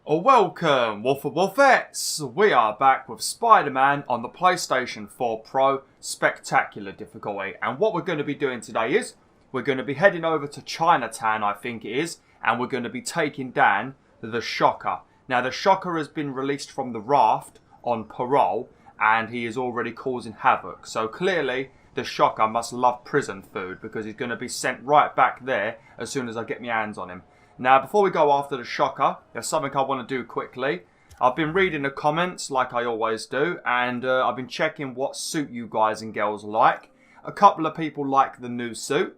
Welcome, WolfTheWolfettes! We are back with Spider-Man on the PlayStation 4 Pro Spectacular difficulty. And what we're going to be doing today is, we're going to be heading over to Chinatown, I think it is, and we're going to be taking down the Shocker. Now, the Shocker has been released from the raft on parole, and he is already causing havoc. So clearly, the Shocker must love prison food, because he's going to be sent right back there as soon as I get my hands on him. Now, before we go after the Shocker, there's something I want to do quickly. I've been reading the comments like I always do, and I've been checking what suit you guys and girls like. A couple of people like the new suit.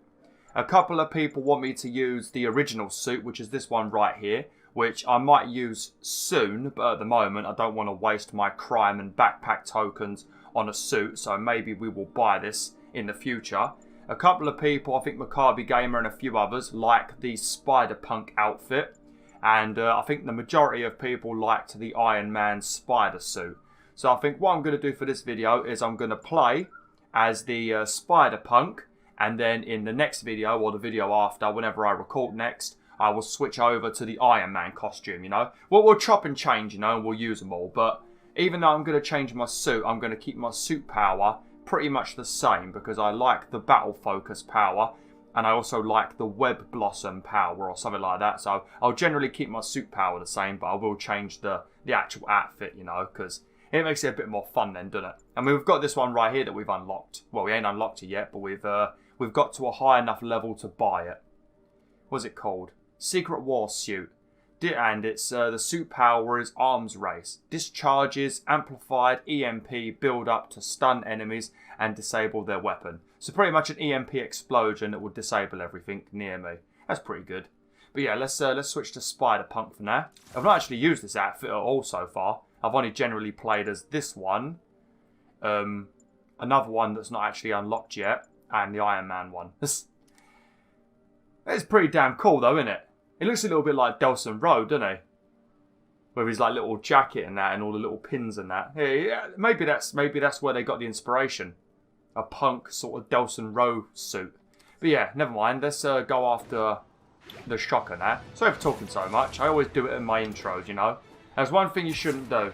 A couple of people want me to use the original suit, which is this one right here, which I might use soon, but at the moment I don't want to waste my crime and backpack tokens on a suit, so maybe we will buy this in the future. A couple of people, I think Maccabi Gamer and a few others, like the Spider-Punk outfit. And I think the majority of people liked the Iron Man spider suit. So I think what I'm going to do for this video is I'm going to play as the Spider-Punk. And then in the next video, or the video after, whenever I record next, I will switch over to the Iron Man costume, you know. We'll chop and change, you know, and we'll use them all. But even though I'm going to change my suit, I'm going to keep my suit power pretty much the same, because I like the battle focus power and I also like the web blossom power or something like that. So I'll generally keep my suit power the same, but I will change the actual outfit, you know, because it makes it a bit more fun then, doesn't it? And we've got this one right here that we've unlocked. Well, we ain't unlocked it yet, but we've got to a high enough level to buy it. What's it called? Secret War Suit. And it's the suit power is arms race. Discharges amplified EMP build up to stun enemies and disable their weapon. So pretty much an EMP explosion that will disable everything near me. That's pretty good. But yeah, let's switch to Spider-Punk for now. I've not actually used this outfit at all so far. I've only generally played as this one, another one that's not actually unlocked yet, and the Iron Man one. It's pretty damn cool though, isn't it? It looks a little bit like Delson Road, doesn't he? With his like little jacket and that, and all the little pins and that. Yeah, maybe that's where they got the inspiration. A punk sort of Delson Road suit. But yeah, never mind. Let's go after the Shocker now. Sorry for talking so much. I always do it in my intros, you know. There's one thing you shouldn't do.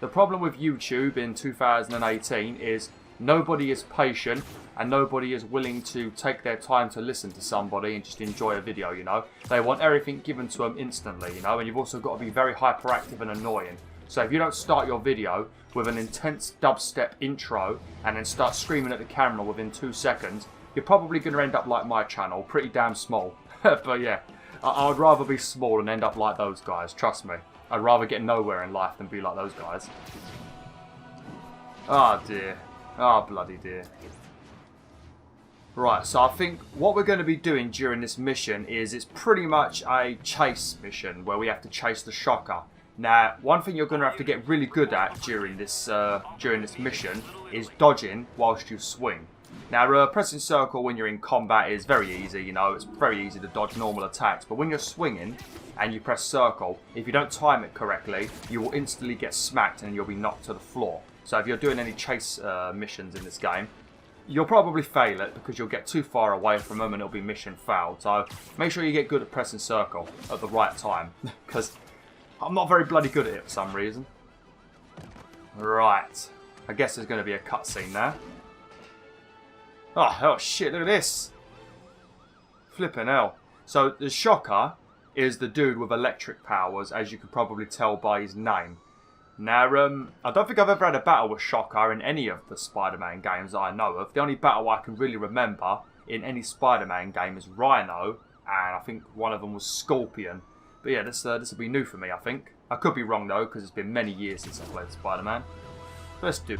The problem with YouTube in 2018 is nobody is patient and nobody is willing to take their time to listen to somebody and just enjoy a video, you know. They want everything given to them instantly, you know, and you've also got to be very hyperactive and annoying. So if you don't start your video with an intense dubstep intro and then start screaming at the camera within 2 seconds, you're probably going to end up like my channel, pretty damn small. But yeah, I'd rather be small and end up like those guys, trust me. I'd rather get nowhere in life than be like those guys. Oh dear. Oh bloody dear. Right, so I think what we're going to be doing during this mission is it's pretty much a chase mission where we have to chase the Shocker. Now, one thing you're going to have to get really good at during this mission is dodging whilst you swing. Now, pressing circle when you're in combat is very easy, you know, it's very easy to dodge normal attacks. But when you're swinging and you press circle, if you don't time it correctly, you will instantly get smacked and you'll be knocked to the floor. So if you're doing any chase missions in this game, you'll probably fail it because you'll get too far away from them and it'll be mission failed. So make sure you get good at pressing circle at the right time, because I'm not very bloody good at it for some reason. Right, I guess there's going to be a cutscene there. Oh shit, look at this. Flipping hell. So the Shocker is the dude with electric powers, as you can probably tell by his name. Now, I don't think I've ever had a battle with Shocker in any of the Spider-Man games that I know of. The only battle I can really remember in any Spider-Man game is Rhino, and I think one of them was Scorpion. But yeah, this will be new for me, I think. I could be wrong though, because it's been many years since I played Spider-Man. Let's do.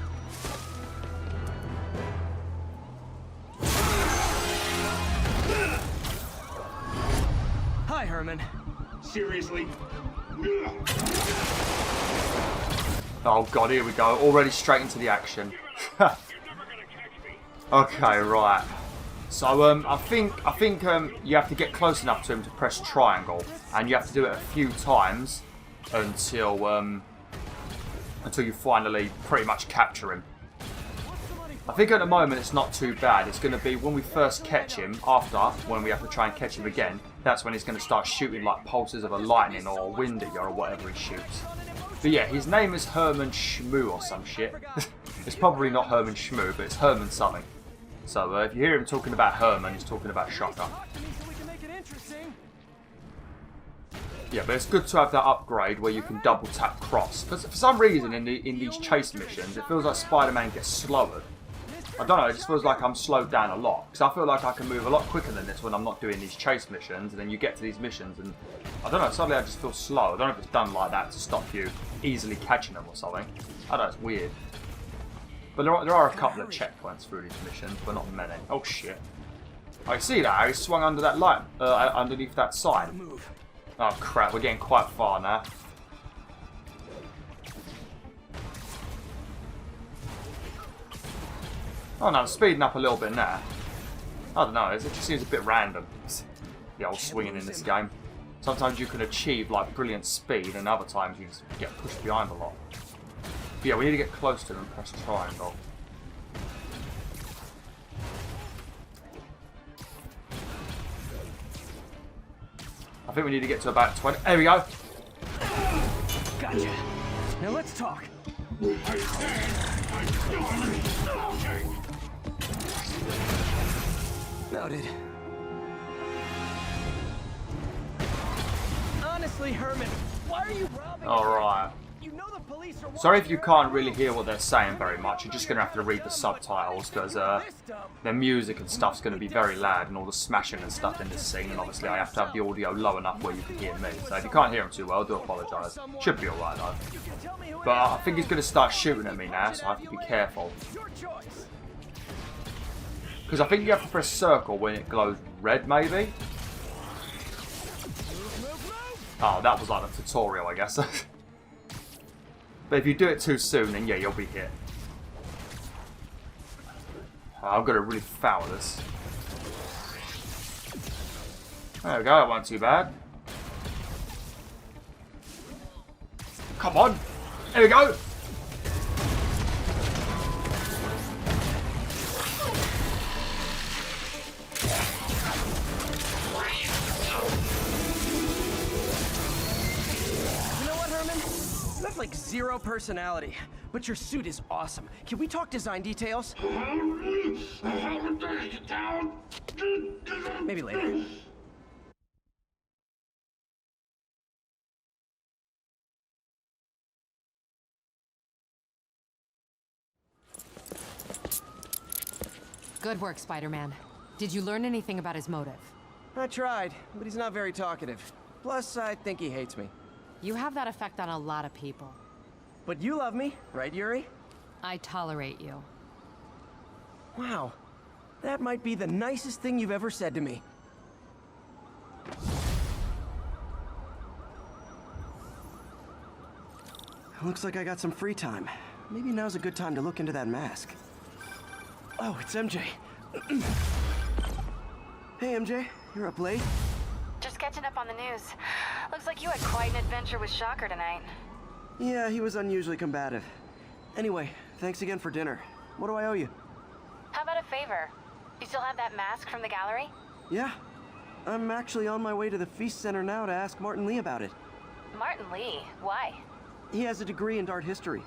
Hi, Herman. Seriously? Oh god, here we go. Already straight into the action. Okay, right. So I think you have to get close enough to him to press triangle, and you have to do it a few times until you finally pretty much capture him. I think at the moment it's not too bad. It's going to be when we first catch him, after, when we have to try and catch him again, that's when he's going to start shooting like pulses of a lightning or a wind at you or whatever he shoots. But yeah, his name is Herman Schmoo or some shit. It's probably not Herman Schmoo, but it's Herman something. So if you hear him talking about Herman, he's talking about Shocker. Yeah, but it's good to have that upgrade where you can double tap cross. Because for some reason in these chase missions, it feels like Spider-Man gets slower. I don't know, it just feels like I'm slowed down a lot. Because I feel like I can move a lot quicker than this when I'm not doing these chase missions. And then you get to these missions and, I don't know, suddenly I just feel slow. I don't know if it's done like that to stop you easily catching them or something. I don't know, it's weird. But there are a couple of checkpoints through these missions, but not many. Oh shit. I see that, he swung under that light, underneath that sign. Oh crap, we're getting quite far now. Oh no, I'm speeding up a little bit now. I don't know, it just seems a bit random. The old swinging in this game. Sometimes you can achieve like brilliant speed and other times you just get pushed behind a lot. But yeah, we need to get close to them and press triangle. I think we need to get to about 20. There we go. Gotcha. Now let's talk. Noted. Honestly, Herman, why are you robbing? Alright. You know the police are Sorry if you can't really hear what they're saying very much. You're just going to have to read the subtitles because the music and stuff's going to be very loud and all the smashing and stuff in this scene. And obviously I have to have the audio low enough where you can hear me. So if you can't hear him too well, I do apologise. Should be alright though. But I think he's going to start shooting at me now, so I have to be careful. Because I think you have to press circle when it glows red, maybe? Oh, that was like a tutorial, I guess. But if you do it too soon, then yeah, you'll be hit. Oh, I've got to really foul this. There we go, that wasn't too bad. Come on! There we go! Like zero personality, but your suit is awesome. Can we talk design details? Maybe later. Good work, Spider-Man. Did you learn anything about his motive? I tried, but he's not very talkative. Plus, I think he hates me. You have that effect on a lot of people. But you love me, right, Yuri? I tolerate you. Wow. That might be the nicest thing you've ever said to me. Looks like I got some free time. Maybe now's a good time to look into that mask. Oh, it's MJ. Hey, MJ. You're up late? Just catching up on the news. Looks like you had quite an adventure with Shocker tonight. Yeah, he was unusually combative. Anyway, thanks again for dinner. What do I owe you? How about a favor? You still have that mask from the gallery? Yeah. I'm actually on my way to the Feast Center now to ask Martin Lee about it. Martin Lee? Why? He has a degree in art history.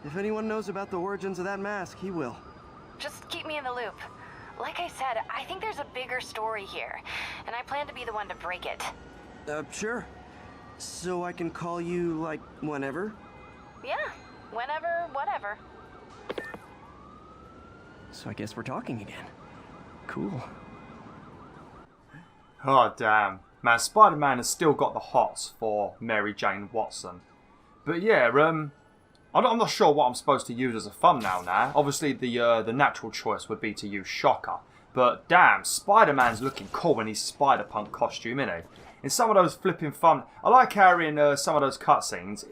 If anyone knows about the origins of that mask, he will. Just keep me in the loop. Like I said, I think there's a bigger story here, and I plan to be the one to break it. Sure. So I can call you, like, whenever? Yeah, whenever, whatever. So I guess we're talking again. Cool. Oh, damn. Man, Spider-Man has still got the hots for Mary Jane Watson. But yeah, I'm not sure what I'm supposed to use as a thumbnail now. Obviously, the natural choice would be to use Shocker. But damn, Spider-Man's looking cool in his Spider-Punk costume, isn't he? In some of those flipping fun... I like how in some of those cutscenes,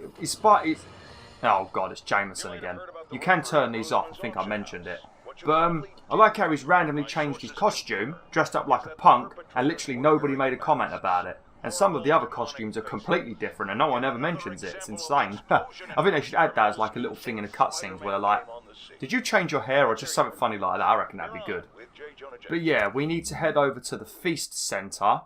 oh god, it's Jameson again. You can turn these off, I think I mentioned it. But I like how he's randomly changed his costume, dressed up like a punk, and literally nobody made a comment about it. And some of the other costumes are completely different and no one ever mentions it. It's insane. I think they should add that as like a little thing in the cutscenes where they're like, did you change your hair or just something funny like that? I reckon that'd be good. But yeah, we need to head over to the Feast Center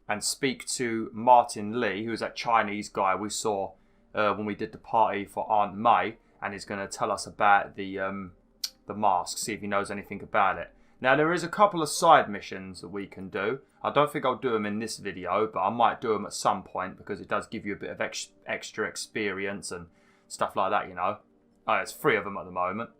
and speak to Martin Lee, who's that Chinese guy we saw when we did the party for Aunt May, and he's going to tell us about the mask, see if he knows anything about it. Now, there is a couple of side missions that we can do. I don't think I'll do them in this video, but I might do them at some point because it does give you a bit of extra experience and stuff like that, you know. Oh, there's 3 of them at the moment.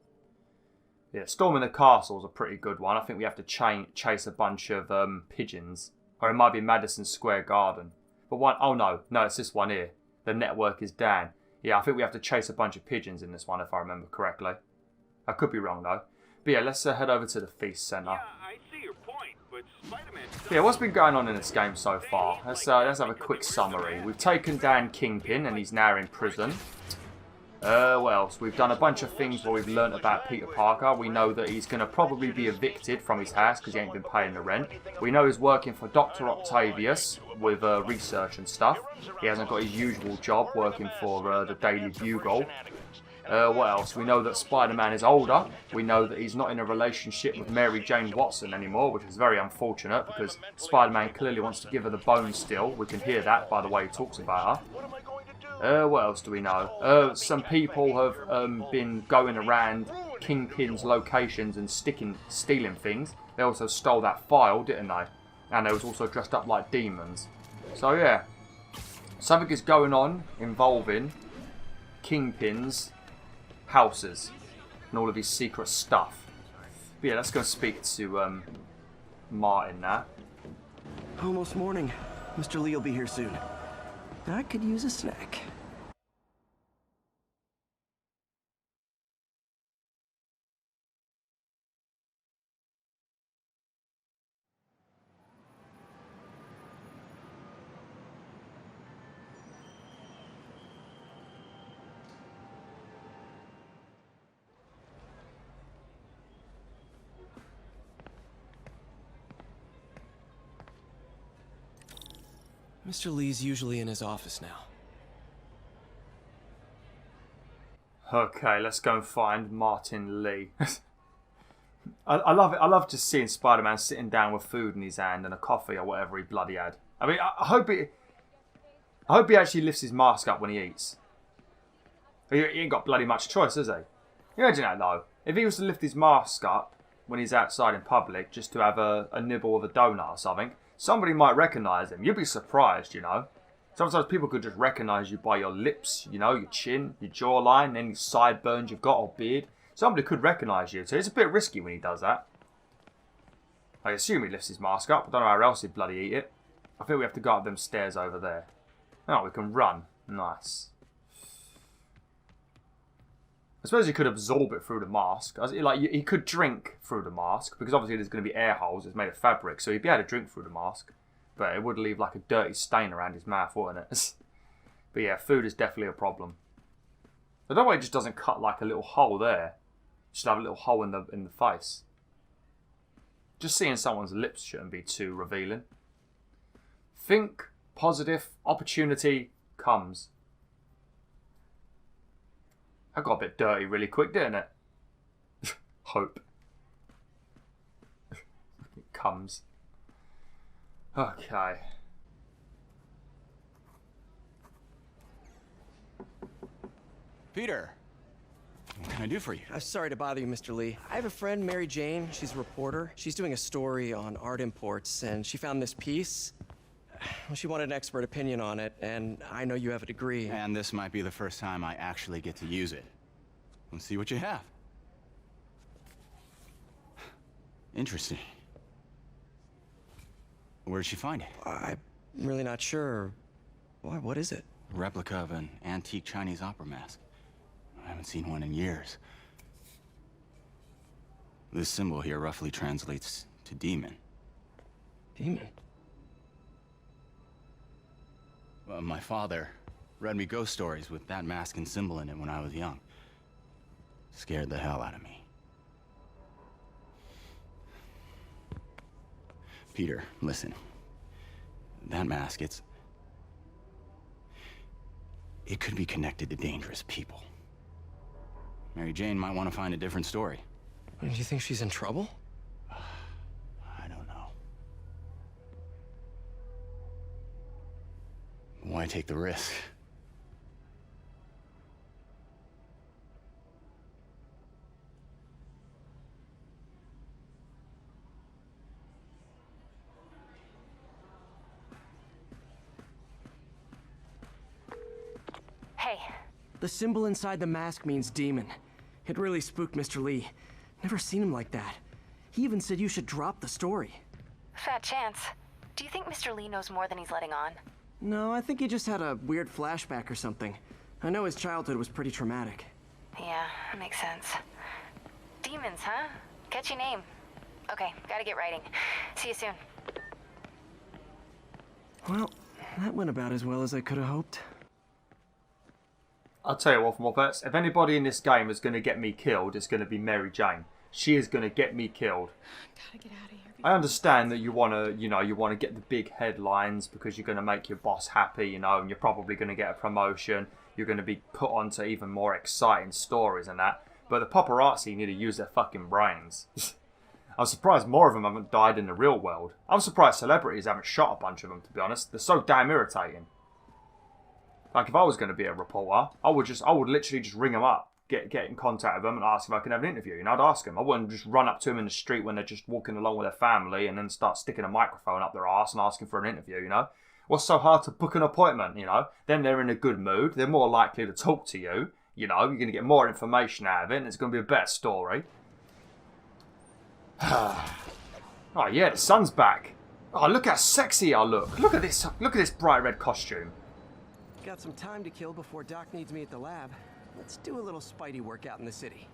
Yeah, storming the castle is a pretty good one. I think we have to chase a bunch of pigeons. Or it might be Madison Square Garden. But oh no, it's this one here. The network is down. Yeah, I think we have to chase a bunch of pigeons in this one if I remember correctly. I could be wrong though. But yeah, let's head over to the Feast Center. Yeah, I see your point, but Spider-Man... Yeah, what's been going on in this game so far? Let's have a quick summary. We've taken down Kingpin and he's now in prison. What else? We've done a bunch of things where we've learnt about Peter Parker. We know that he's going to probably be evicted from his house because he ain't been paying the rent. We know he's working for Dr. Octavius with research and stuff. He hasn't got his usual job working for the Daily Bugle. What else? We know that Spider-Man is older. We know that he's not in a relationship with Mary Jane Watson anymore, which is very unfortunate because Spider-Man clearly wants to give her the bone still. We can hear that by the way he talks about her. What else do we know? Some people have been going around Kingpin's locations and stealing things. They also stole that file, didn't they? And they was also dressed up like demons. So yeah, something is going on involving Kingpin's houses and all of his secret stuff. But yeah, let's go speak to Martin now. Almost morning. Mr. Lee will be here soon. I could use a snack. Mr. Lee's usually in his office now. Okay, let's go and find Martin Lee. I love it. I love just seeing Spider-Man sitting down with food in his hand and a coffee or whatever he bloody had. I mean, I hope he actually lifts his mask up when he eats. He ain't got bloody much choice, has he? You imagine that though. If he was to lift his mask up when he's outside in public just to have a nibble of a donut or something, somebody might recognise him. You'd be surprised, you know. Sometimes people could just recognise you by your lips, you know, your chin, your jawline, any sideburns you've got or beard. Somebody could recognise you, so it's a bit risky when he does that. I assume he lifts his mask up. I don't know how else he'd bloody eat it. I think we have to go up them stairs over there. Oh, we can run. Nice. I suppose he could absorb it through the mask. Like, he could drink through the mask, because obviously there's going to be air holes. It's made of fabric, so he'd be able to drink through the mask. But it would leave like a dirty stain around his mouth, wouldn't it? But yeah, food is definitely a problem. I don't know why it just doesn't cut like a little hole there. Just have a little hole in the face. Just seeing someone's lips shouldn't be too revealing. Think positive, opportunity comes. I got a bit dirty really quick, didn't it? Hope. It comes. Okay. Peter, what can I do for you? Sorry to bother you, Mr. Lee. I have a friend, Mary Jane. She's a reporter. She's doing a story on art imports, and she found this piece. Well, she wanted an expert opinion on it, and I know you have a degree. And this might be the first time I actually get to use it. Let's see what you have. Interesting. Where did she find it? I'm really not sure. Why, what is it? A replica of an antique Chinese opera mask. I haven't seen one in years. This symbol here roughly translates to demon. Demon? Well, my father read me ghost stories with that mask and symbol in it when I was young. Scared the hell out of me. Peter, listen. That mask, it's It could be connected to dangerous people. Mary Jane might want to find a different story. Do you think she's in trouble? I don't know. Why take the risk? Hey, The symbol inside the mask means demon. It really spooked Mr. Lee. Never seen him like that. He even said you should drop the story. fat chance. Do you think Mr. Lee knows more than he's letting on? No, I think he just had a weird flashback or something. I know his childhood was pretty traumatic. Yeah, makes sense. Demons, huh? Catchy name. Okay, gotta get writing. See you soon. Well, that went about as well as I could have hoped. I'll tell you what, Wolfets, if anybody in this game is going to get me killed, it's going to be Mary Jane. She is going to get me killed. Gotta get out of here. I understand that you want to, you want to get the big headlines because you're going to make your boss happy, and you're probably going to get a promotion. You're going to be put onto even more exciting stories and that. But the paparazzi need to use their fucking brains. I'm surprised more of them haven't died in the real world. I'm surprised celebrities haven't shot a bunch of them, to be honest. They're so damn irritating. Like, if I was going to be a reporter, I would literally just ring them up, get in contact with them and ask if I can have an interview. I'd ask them. I wouldn't just run up to them in the street when they're just walking along with their family and then start sticking a microphone up their arse and asking for an interview, What's so hard to book an appointment, Then they're in a good mood. They're more likely to talk to you, You're going to get more information out of it and it's going to be a better story. Oh, yeah, the sun's back. Oh, look how sexy I look. Look at this bright red costume. Got some time to kill before Doc needs me at the lab. Let's do a little Spidey workout in the city.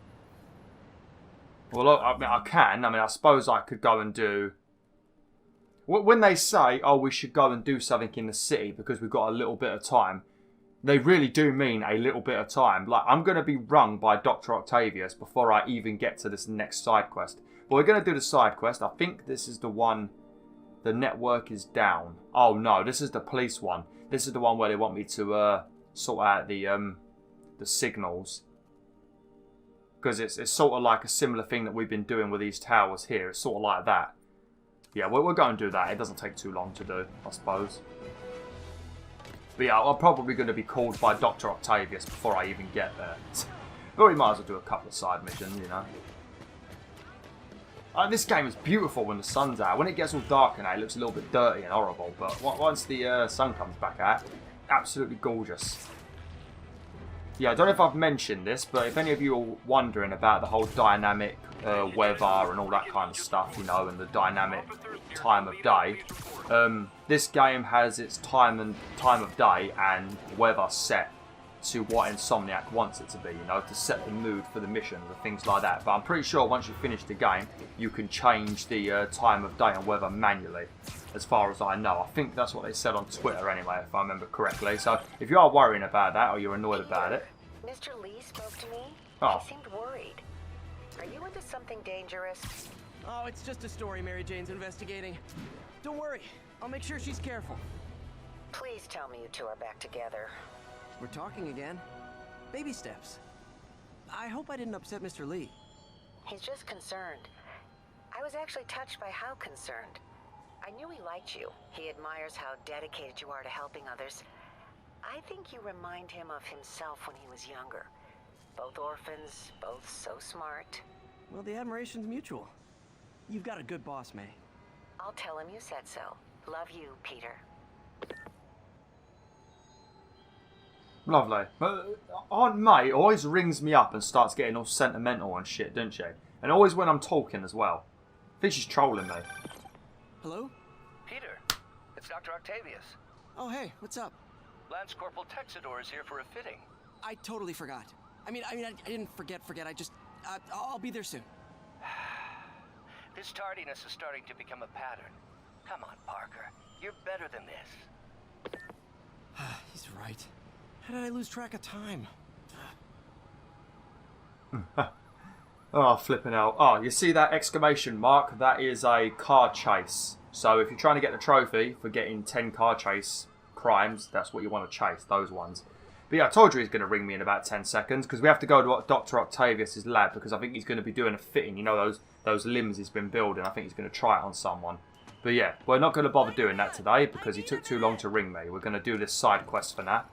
Well, I suppose I could go and do... When they say, oh, we should go and do something in the city because we've got a little bit of time, they really do mean a little bit of time. Like, I'm going to be rung by Dr. Octavius before I even get to this next side quest. But we're going to do the side quest. I think this is the one... The network is down. Oh, no, this is the police one. This is the one where they want me to sort out the signals. Because it's sort of like a similar thing that we've been doing with these towers here. It's sort of like that. Yeah, we're going to do that. It doesn't take too long to do, I suppose. But yeah, I'm probably going to be called by Dr. Octavius before I even get there. But we might as well do a couple of side missions, This game is beautiful when the sun's out. When it gets all dark and it looks a little bit dirty and horrible. But once the sun comes back out, absolutely gorgeous. Yeah, I don't know if I've mentioned this, but if any of you are wondering about the whole dynamic weather and all that kind of stuff, and the dynamic time of day, this game has its time of day and weather set to what Insomniac wants it to be, to set the mood for the missions and things like that. But I'm pretty sure once you finish the game, you can change the time of day and weather manually, as far as I know. I think that's what they said on Twitter anyway, if I remember correctly. So if you are worrying about that or you're annoyed about it... Mr. Lee spoke to me. Oh. He seemed worried. Are you into something dangerous? Oh, it's just a story Mary Jane's investigating. Don't worry, I'll make sure she's careful. Please tell me you two are back together. We're talking again. Baby steps. I hope I didn't upset Mr. Lee. He's just concerned. I was actually touched by how concerned. I knew he liked you. He admires how dedicated you are to helping others. I think you remind him of himself when he was younger. Both orphans, both so smart. Well, the admiration's mutual. You've got a good boss, May. I'll tell him you said so. Love you, Peter. Lovely. But Aunt May always rings me up and starts getting all sentimental and shit, doesn't she? And always when I'm talking as well. I think she's trolling me. Hello? Peter, it's Dr. Octavius. Oh, hey, what's up? Lance Corporal Texador is here for a fitting. I totally forgot. I didn't forget. I just, I'll be there soon. This tardiness is starting to become a pattern. Come on, Parker. You're better than this. He's right. How did I lose track of time? Oh, flipping out. Oh, you see that exclamation mark? That is a car chase. So if you're trying to get the trophy for getting 10 car chase crimes, that's what you want to chase, those ones. But yeah, I told you he's going to ring me in about 10 seconds because we have to go to Dr. Octavius's lab because I think he's going to be doing a fitting. You know, those limbs he's been building. I think he's going to try it on someone. But yeah, we're not going to bother doing that today because he took too long to ring me. We're going to do this side quest for now.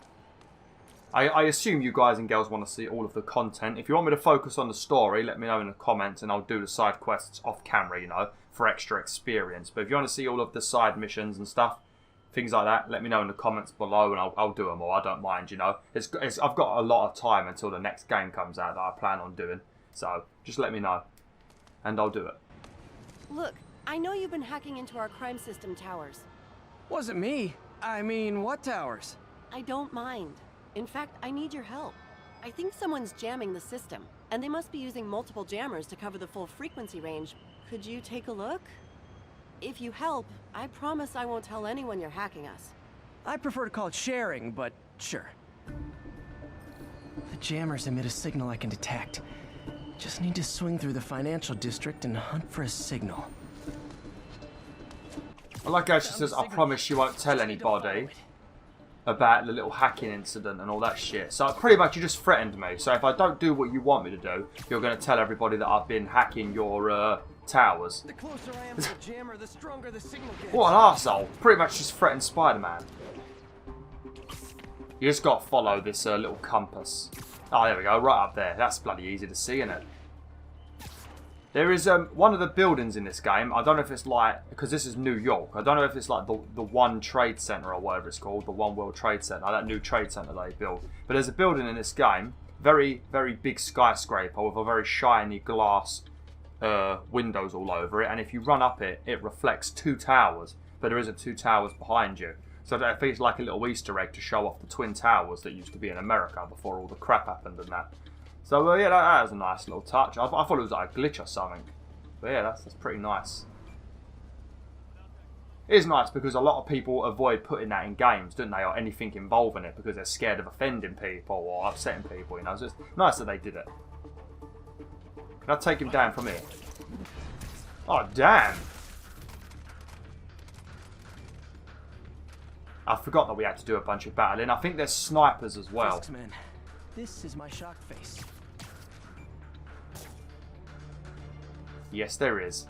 I assume you guys and girls want to see all of the content. If you want me to focus on the story, let me know in the comments and I'll do the side quests off camera, you know, for extra experience. But if you want to see all of the side missions and stuff, things like that, let me know in the comments below and I'll do them all. I don't mind, you know. I've got a lot of time until the next game comes out that I plan on doing. So, just let me know. And I'll do it. Look, I know you've been hacking into our crime system towers. Wasn't me. I mean, what towers? I don't mind. In fact, I need your help. I think someone's jamming the system, and they must be using multiple jammers to cover the full frequency range. Could you take a look? If you help, I promise I won't tell anyone you're hacking us. I prefer to call it sharing, but sure. The jammers emit a signal I can detect. Just need to swing through the financial district and hunt for a signal. I like how she says, I promise you won't tell anybody about the little hacking incident and all that shit. So pretty much you just threatened me. So if I don't do what you want me to do, you're going to tell everybody that I've been hacking your towers. The closer I am to the jammer, the stronger the signal gets. What an arsehole. Pretty much just threatened Spider-Man. You just got to follow this little compass. Oh, there we go. Right up there. That's bloody easy to see, isn't it? There is one of the buildings in this game. I don't know if it's like, because this is New York. I don't know if it's like the One Trade Center or whatever it's called, the One World Trade Center, that new trade center they built. But there's a building in this game, very, very big skyscraper with a very shiny glass windows all over it. And if you run up it, it reflects two towers, but there isn't two towers behind you. So I think it's like a little Easter egg to show off the Twin Towers that used to be in America before all the crap happened and that. So yeah, that was a nice little touch. I thought it was like a glitch or something. But yeah, that's pretty nice. It is nice because a lot of people avoid putting that in games, don't they? Or anything involving it because they're scared of offending people or upsetting people, you know. So it's nice that they did it. Can I take him down from here? Oh, damn. I forgot that we had to do a bunch of battling. I think there's snipers as well. Man, this is my shock face. Yes, there is.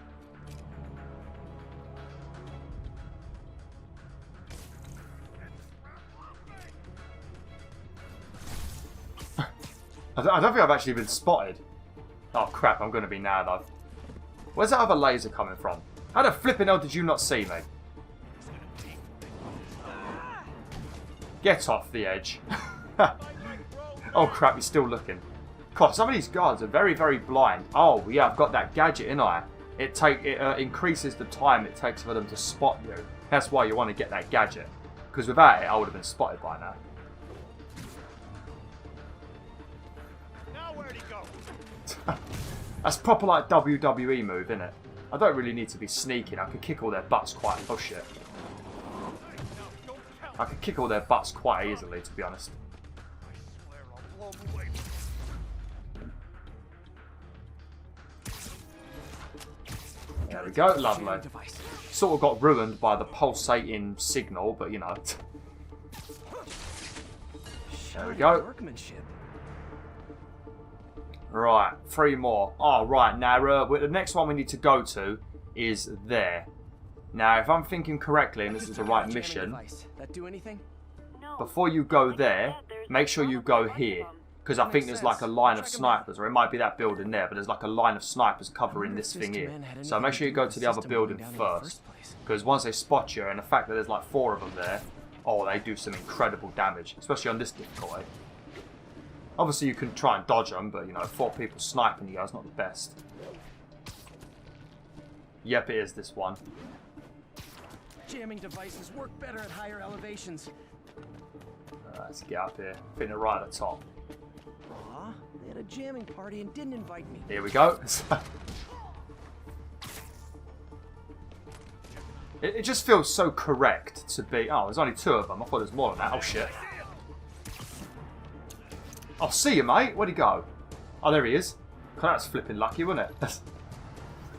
I don't think I've actually been spotted. Oh crap, I'm going to be now though. Where's that other laser coming from? How the flipping hell did you not see me? Get off the edge. Oh crap, he's still looking. God, some of these guards are very, very blind. Oh yeah, I've got that gadget in I. It increases the time it takes for them to spot you. That's why you want to get that gadget. Because without it, I would have been spotted by now. Now where'd he go? That's proper like WWE move, isn't it? I don't really need to be sneaking. I could kick all their butts quite... Oh shit. I could kick all their butts quite easily, to be honest. There we go, lovely. Sort of got ruined by the pulsating signal, but you know. There we go. Right, 3 more. Oh, right, now the next one we need to go to is there. Now, if I'm thinking correctly, and this is the right mission, before you go there, make sure you go here. Because I think there's like a line of snipers, or it might be that building there, but there's like a line of snipers covering this thing here. So make sure you go to the other building first. Because once they spot you, and the fact that there's like 4 of them there, oh, they do some incredible damage, especially on this difficulty. Obviously you can try and dodge them, but you know, 4 people sniping you is not the best. Yep, it is this one. Jamming devices work better at higher elevations. Let's get up here. I think they're right at the top. Aw, they had a jamming party and didn't invite me. Here we go. It just feels so correct to be... Oh, there's only 2 of them. I thought there's more than that. Oh, shit. I'll see you, mate. Where'd he go? Oh, there he is. God, that's flipping lucky, wasn't it?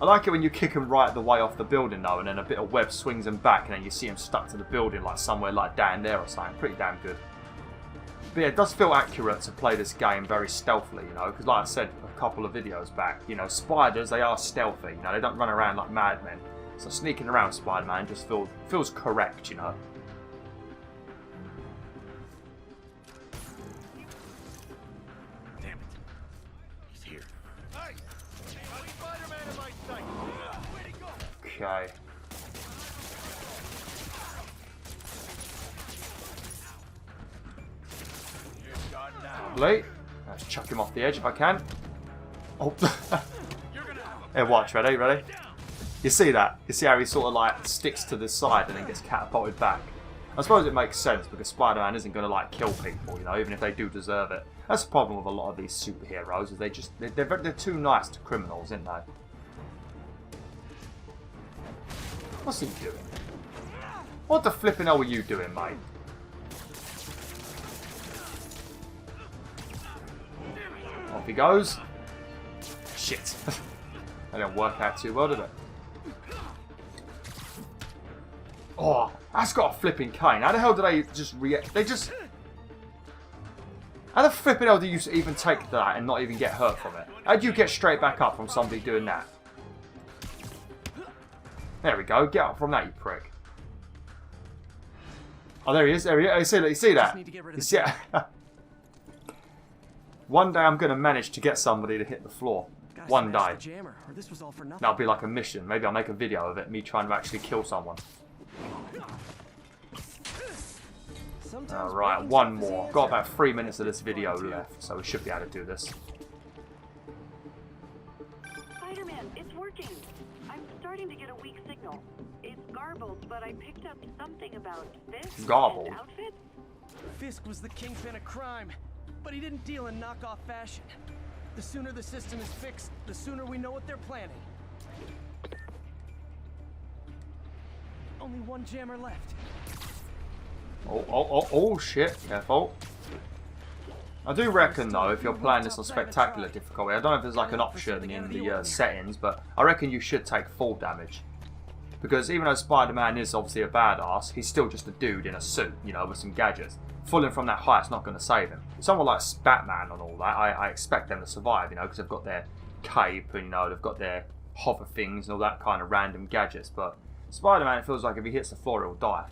I like it when you kick him right the way off the building, though, and then a bit of web swings him back, and then you see him stuck to the building, like somewhere like down there or something. Pretty damn good. But yeah, it does feel accurate to play this game very stealthily, you know, because like I said a couple of videos back, you know, spiders, they are stealthy, you know, they don't run around like madmen. So sneaking around Spider-Man just feels correct, you know. Damn it. He's here. Hey! Spider-Man in my sight! Where'd he go? Okay. Lovely. Let's chuck him off the edge if I can. Oh. Hey, watch. Ready? Ready? You see that? You see how he sort of like sticks to the side and then gets catapulted back? I suppose it makes sense because Spider-Man isn't going to like kill people, you know, even if they do deserve it. That's the problem with a lot of these superheroes, is they're too nice to criminals, aren't they? What's he doing? What the flipping hell were you doing, mate? Off he goes. Shit. That didn't work out too well, did it? Oh, that's got a flipping cane. How the hell do they just react? They just... How the flipping hell do you even take that and not even get hurt from it? How do you get straight back up from somebody doing that? There we go. Get up from that, you prick. Oh, there he is. There he is. You see that? You see that? One day I'm going to manage to get somebody to hit the floor. One day. That'll be like a mission. Maybe I'll make a video of it, me trying to actually kill someone. Alright, one more. Got about 3 minutes of this video left, so we should be able to do this. Spider-Man, it's working. I'm starting to get a weak signal. It's garbled, but I picked up something about Fisk Garbled? outfit. Fisk was the kingpin of crime, but he didn't deal in knockoff fashion. The sooner the system is fixed, the sooner we know what they're planning. Only one jammer left. Oh, shit. Careful. I do reckon, though, if you're playing this on spectacular difficulty, I don't know if there's like an option in the settings, but I reckon you should take full damage. Because even though Spider-Man is obviously a badass, he's still just a dude in a suit, you know, with some gadgets. Falling from that height's not going to save him. Someone like Batman and all that, I expect them to survive, you know, because they've got their cape and, you know, they've got their hover things and all that kind of random gadgets. But Spider-Man, it feels like if he hits the floor, he'll die.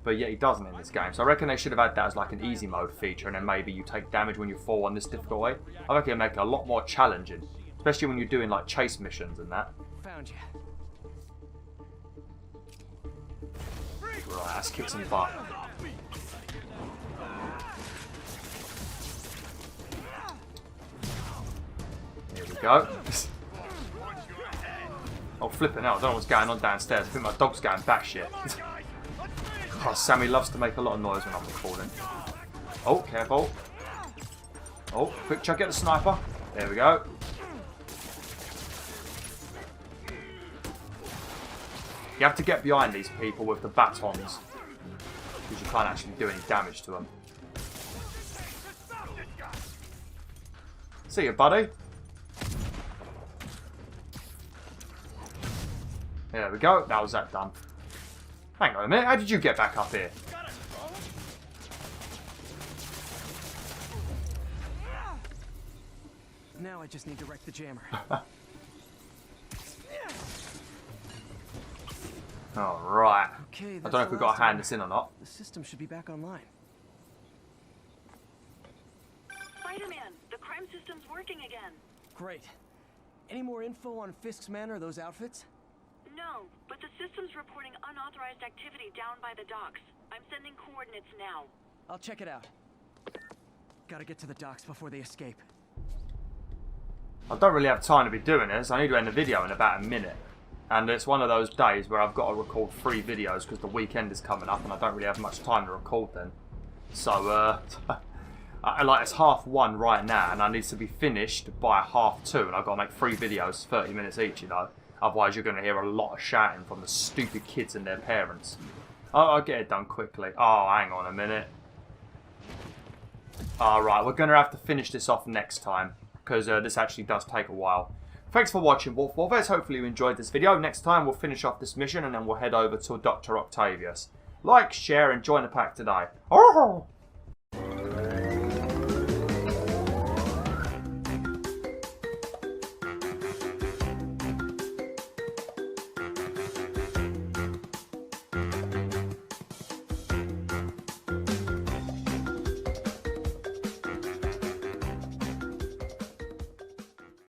But yet he doesn't in this game. So I reckon they should have had that as like an easy mode feature, and then maybe you take damage when you fall on this difficult way. I reckon it'll make it a lot more challenging, especially when you're doing like chase missions and that. Found you. Right, let's kick some butt. Here we go. Oh, flipping out. I don't know what's going on downstairs. I think my dog's going batshit. Oh, Sammy loves to make a lot of noise when I'm recording. Oh, careful. Oh, quick chuck at the sniper. There we go. You have to get behind these people with the batons, because you can't actually do any damage to them. See you, buddy. There we go. That was that done. Hang on a minute. How did you get back up here? Now I just need to wreck the jammer. Alright. Okay, I don't know if we've got to hand this in or not. The system should be back online. Spider-Man, the crime system's working again. Great. Any more info on Fisk's men or those outfits? No, but the system's reporting unauthorized activity down by the docks. I'm sending coordinates now. I'll check it out. Gotta get to the docks before they escape. I don't really have time to be doing this. I need to end the video in about a minute. And it's one of those days where I've got to record 3 videos because the weekend is coming up and I don't really have much time to record then. So, like it's 1:30 right now and I need to be finished by 2:30 and I've got to make 3 videos, 30 minutes each, you know. Otherwise you're going to hear a lot of shouting from the stupid kids and their parents. I'll get it done quickly. Oh, hang on a minute. Alright, we're going to have to finish this off next time because this actually does take a while. Thanks for watching, BwolfTheWolf. Hopefully you enjoyed this video. Next time we'll finish off this mission and then we'll head over to Dr. Octavius. Like, share and join the pack today. Oh!